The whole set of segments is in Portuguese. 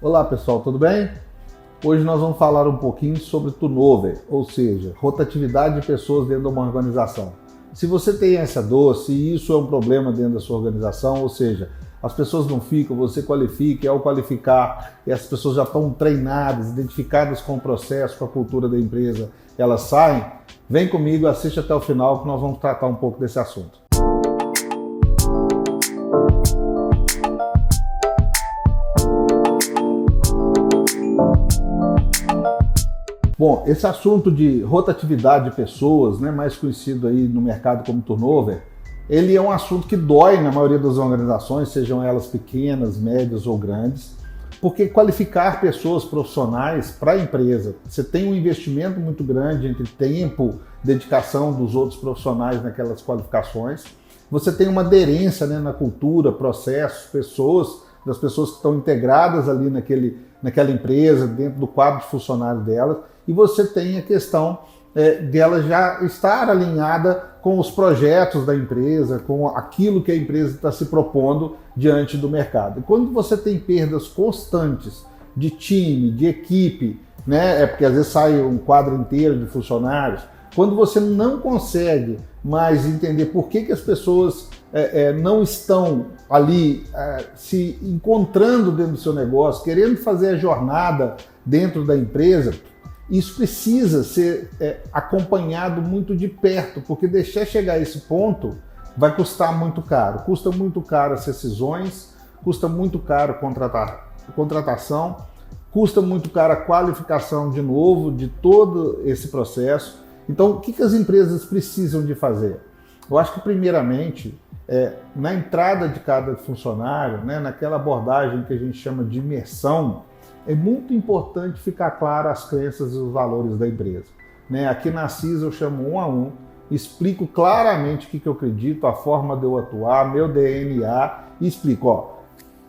Olá pessoal, tudo bem? Hoje nós vamos falar um pouquinho sobre turnover, ou seja, rotatividade de pessoas dentro de uma organização. Se você tem essa dor, se isso é um problema dentro da sua organização, ou seja, as pessoas não ficam, você qualifica, e ao qualificar, e as pessoas já estão treinadas, identificadas com o processo, com a cultura da empresa, elas saem, vem comigo, assiste até o final que nós vamos tratar um pouco desse assunto. Bom, esse assunto de rotatividade de pessoas, né, mais conhecido aí no mercado como turnover, ele é um assunto que dói na maioria das organizações, sejam elas pequenas, médias ou grandes, porque qualificar pessoas profissionais para a empresa, você tem um investimento muito grande entre tempo, dedicação dos outros profissionais naquelas qualificações, você tem uma aderência, né, na cultura, processos, pessoas, das pessoas que estão integradas ali naquela empresa, dentro do quadro de funcionários delas, e você tem a questão dela já estar alinhada com os projetos da empresa, com aquilo que a empresa está se propondo diante do mercado. E quando você tem perdas constantes de time, de equipe, né, porque às vezes sai um quadro inteiro de funcionários, quando você não consegue mais entender por que as pessoas não estão ali se encontrando dentro do seu negócio, querendo fazer a jornada dentro da empresa, isso precisa ser acompanhado muito de perto, porque deixar chegar a esse ponto vai custar muito caro. Custa muito caro as rescisões, custa muito caro contratação, custa muito caro a qualificação de novo de todo esse processo. Então, o que as empresas precisam de fazer? Eu acho que, primeiramente, na entrada de cada funcionário, né, naquela abordagem que a gente chama de imersão, é muito importante ficar claro as crenças e os valores da empresa. Né? Aqui na CIS eu chamo um a um, explico claramente o que eu acredito, a forma de eu atuar, meu DNA, e explico,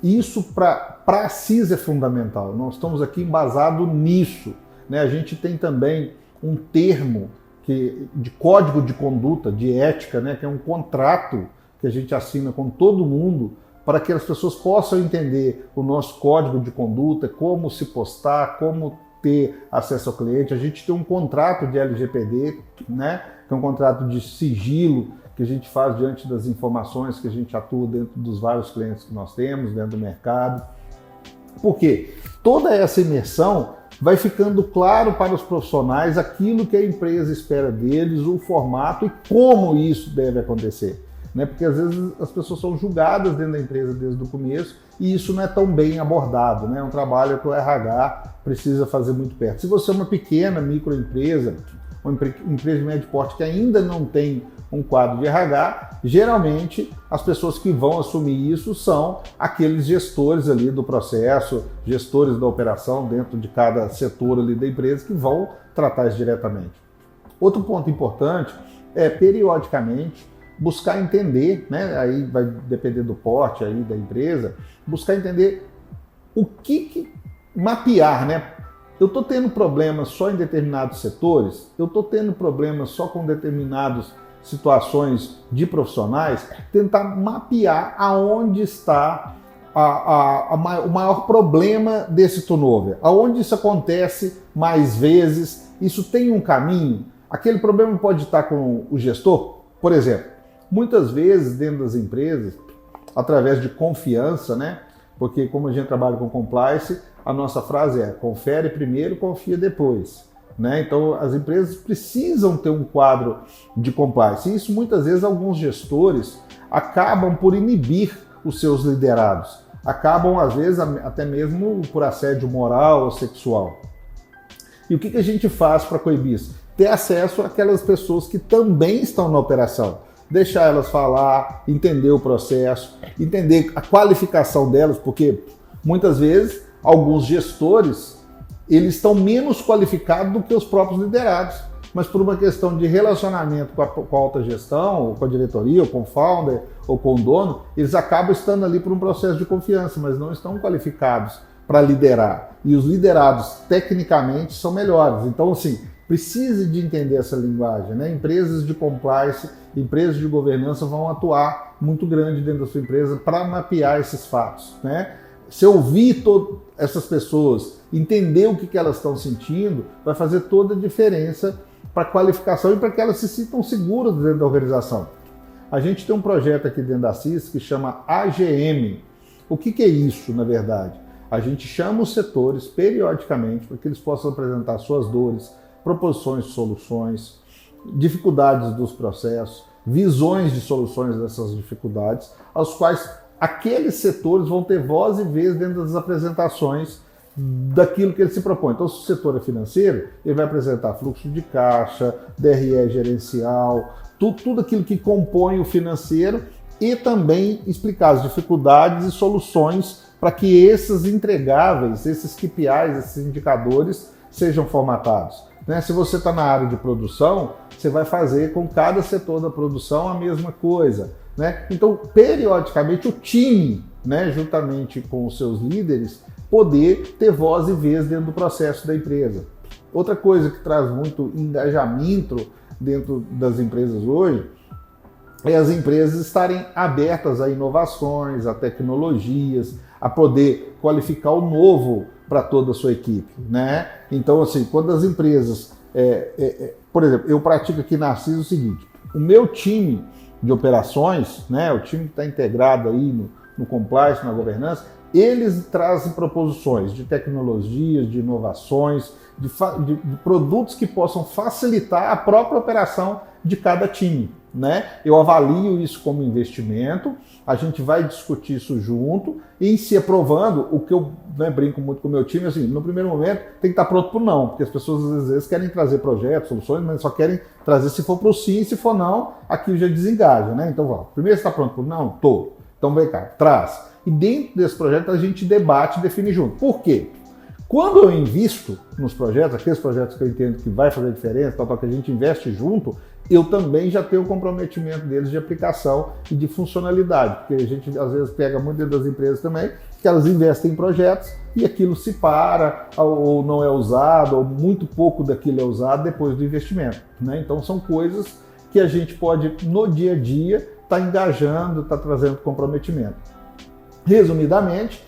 isso para a CIS é fundamental, nós estamos aqui embasados nisso. Né? A gente tem também um termo de código de conduta, de ética, né? Que é um contrato que a gente assina com todo mundo, para que as pessoas possam entender o nosso código de conduta, como se postar, como ter acesso ao cliente. A gente tem um contrato de LGPD, né, que é um contrato de sigilo que a gente faz diante das informações que a gente atua dentro dos vários clientes que nós temos, dentro do mercado. Por quê? Toda essa imersão vai ficando claro para os profissionais aquilo que a empresa espera deles, o formato e como isso deve acontecer. Porque às vezes as pessoas são julgadas dentro da empresa desde o começo e isso não é tão bem abordado, né? É um trabalho que o RH precisa fazer muito perto. Se você é uma pequena microempresa, uma empresa de médio porte que ainda não tem um quadro de RH, geralmente as pessoas que vão assumir isso são aqueles gestores ali do processo, gestores da operação dentro de cada setor ali da empresa que vão tratar isso diretamente. Outro ponto importante é, periodicamente, buscar entender, né, aí vai depender do porte aí da empresa, buscar entender o que mapear, né? Eu estou tendo problemas só em determinados setores? Eu estou tendo problemas só com determinadas situações de profissionais? Tentar mapear aonde está o maior problema desse turnover, aonde isso acontece mais vezes, isso tem um caminho? Aquele problema pode estar com o gestor, por exemplo. Muitas vezes dentro das empresas, através de confiança, né? Porque como a gente trabalha com compliance, a nossa frase é: confere primeiro, confia depois. Né? Então as empresas precisam ter um quadro de compliance. E isso muitas vezes alguns gestores acabam por inibir os seus liderados. Acabam às vezes até mesmo por assédio moral ou sexual. E o que a gente faz para coibir isso? Ter acesso àquelas pessoas que também estão na operação. Deixar elas falar, entender o processo, entender a qualificação delas, porque muitas vezes alguns gestores eles estão menos qualificados do que os próprios liderados, mas por uma questão de relacionamento com a alta gestão, ou com a diretoria, ou com o founder, ou com o dono, eles acabam estando ali por um processo de confiança, mas não estão qualificados para liderar. E os liderados, tecnicamente, são melhores. Então, assim, precisa de entender essa linguagem, né? Empresas de compliance, empresas de governança vão atuar muito grande dentro da sua empresa para mapear esses fatos, né? se ouvir essas pessoas, entender o que elas estão sentindo, vai fazer toda a diferença para a qualificação e para que elas se sintam seguras dentro da organização. A gente tem um projeto aqui dentro da CIS que chama AGM. O que é isso, na verdade? A gente chama os setores periodicamente para que eles possam apresentar suas dores, proposições de soluções, dificuldades dos processos, visões de soluções dessas dificuldades, aos quais aqueles setores vão ter voz e vez dentro das apresentações daquilo que ele se propõe. Então, se o setor é financeiro, ele vai apresentar fluxo de caixa, DRE gerencial, tudo aquilo que compõe o financeiro e também explicar as dificuldades e soluções para que esses entregáveis, esses KPIs, esses indicadores sejam formatados. Se você está na área de produção, você vai fazer com cada setor da produção a mesma coisa. Então, periodicamente, o time, juntamente com os seus líderes, poder ter voz e vez dentro do processo da empresa. Outra coisa que traz muito engajamento dentro das empresas hoje é as empresas estarem abertas a inovações, a tecnologias, a poder qualificar o novo para toda a sua equipe. Então, assim, quando as empresas... por exemplo, eu pratico aqui na CIS o seguinte: o meu time de operações, o time que está integrado aí no compliance, na governança, eles trazem proposições de tecnologias, de inovações, de produtos que possam facilitar a própria operação de cada time. Eu avalio isso como investimento, a gente vai discutir isso junto e, em se aprovando, o que eu brinco muito com o meu time, assim, no primeiro momento tem que estar pronto para o não, porque as pessoas às vezes querem trazer projetos, soluções, mas só querem trazer se for para o sim, se for não, aqui já desengaja. Então, primeiro você está pronto para o não? Tô. Então vem cá, traz. E dentro desse projeto a gente debate e define junto. Por quê? Quando eu invisto nos projetos, aqueles projetos que eu entendo que vai fazer diferença, que a gente investe junto, eu também já tenho o comprometimento deles de aplicação e de funcionalidade, porque a gente às vezes pega muito dentro das empresas também, que elas investem em projetos e aquilo se para, ou não é usado, ou muito pouco daquilo é usado depois do investimento. Então são coisas que a gente pode, no dia a dia, estar engajando, estar trazendo comprometimento. Resumidamente,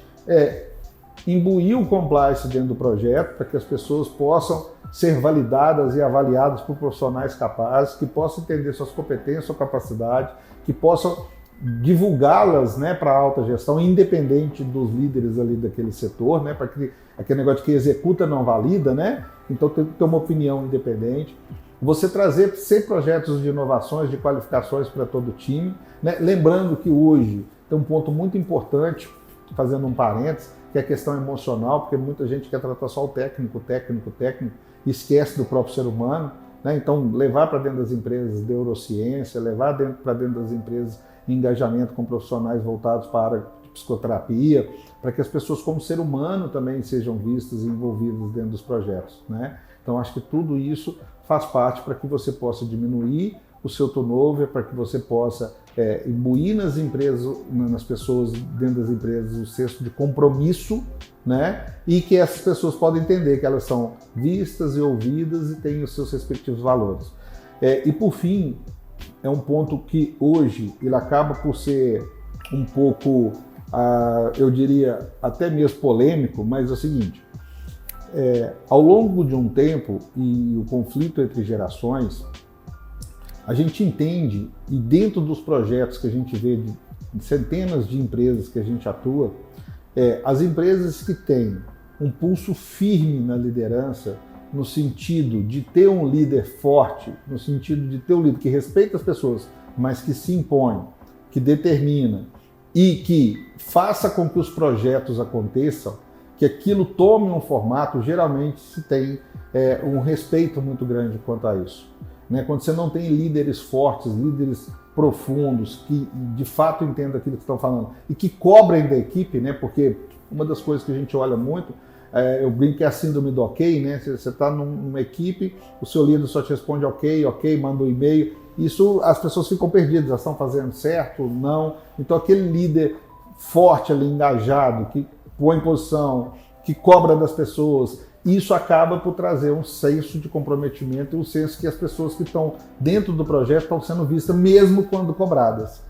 imbuir o compliance dentro do projeto para que as pessoas possam ser validadas e avaliadas por profissionais capazes, que possam entender suas competências, sua capacidade, que possam divulgá-las para a alta gestão, independente dos líderes ali daquele setor, para que aquele negócio que executa não valida, então tem que ter uma opinião independente. Você trazer sempre projetos de inovações, de qualificações para todo o time, lembrando que hoje tem um ponto muito importante, fazendo um parênteses, que é a questão emocional, porque muita gente quer tratar só o técnico, e esquece do próprio ser humano. Então, levar para dentro das empresas neurociência, levar para dentro das empresas engajamento com profissionais voltados para a área de psicoterapia, para que as pessoas como ser humano também sejam vistas e envolvidas dentro dos projetos. Então, acho que tudo isso faz parte para que você possa diminuir o seu turnover, para que você possa imbuir nas empresas, nas pessoas dentro das empresas, o senso de compromisso, e que essas pessoas podem entender que elas são vistas e ouvidas e têm os seus respectivos valores. E por fim, é um ponto que hoje ele acaba por ser um pouco, eu diria, até mesmo polêmico, mas é o seguinte: ao longo de um tempo e o conflito entre gerações, a gente entende, e dentro dos projetos que a gente vê de centenas de empresas que a gente atua, as empresas que têm um pulso firme na liderança, no sentido de ter um líder forte, no sentido de ter um líder que respeita as pessoas, mas que se impõe, que determina e que faça com que os projetos aconteçam, que aquilo tome um formato, geralmente se tem um respeito muito grande quanto a isso. Quando você não tem líderes fortes, líderes profundos, que de fato entendam aquilo que estão falando e que cobrem da equipe, porque uma das coisas que a gente olha muito, eu brinco que é a síndrome do ok, Você está numa equipe, o seu líder só te responde ok, manda um e-mail, isso as pessoas ficam perdidas, elas estão fazendo certo, não. Então aquele líder forte ali, engajado, que põe em posição, que cobra das pessoas, isso acaba por trazer um senso de comprometimento e um senso que as pessoas que estão dentro do projeto estão sendo vistas mesmo quando cobradas.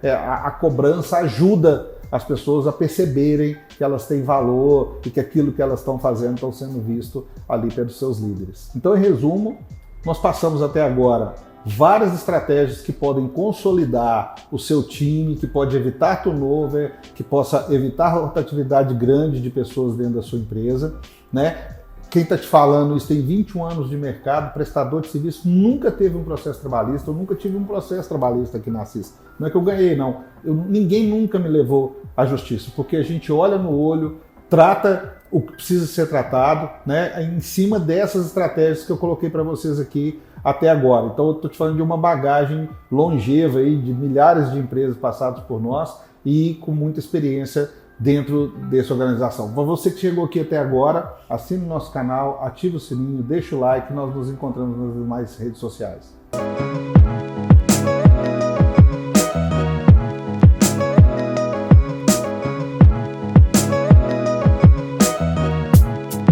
A cobrança ajuda as pessoas a perceberem que elas têm valor e que aquilo que elas estão fazendo estão sendo visto ali pelos seus líderes. Então, em resumo, nós passamos até agora várias estratégias que podem consolidar o seu time, que pode evitar turnover, que possa evitar rotatividade grande de pessoas dentro da sua empresa, né? Quem está te falando isso tem 21 anos de mercado, prestador de serviço, nunca teve um processo trabalhista, eu nunca tive um processo trabalhista aqui na Assis. Não é que eu ganhei, não. Ninguém nunca me levou à justiça, porque a gente olha no olho, trata o que precisa ser tratado, né, em cima dessas estratégias que eu coloquei para vocês aqui até agora. Então eu estou te falando de uma bagagem longeva aí, de milhares de empresas passadas por nós e com muita experiência dentro dessa organização. Para você que chegou aqui até agora, assine o nosso canal, ative o sininho, deixa o like, nós nos encontramos nas demais redes sociais.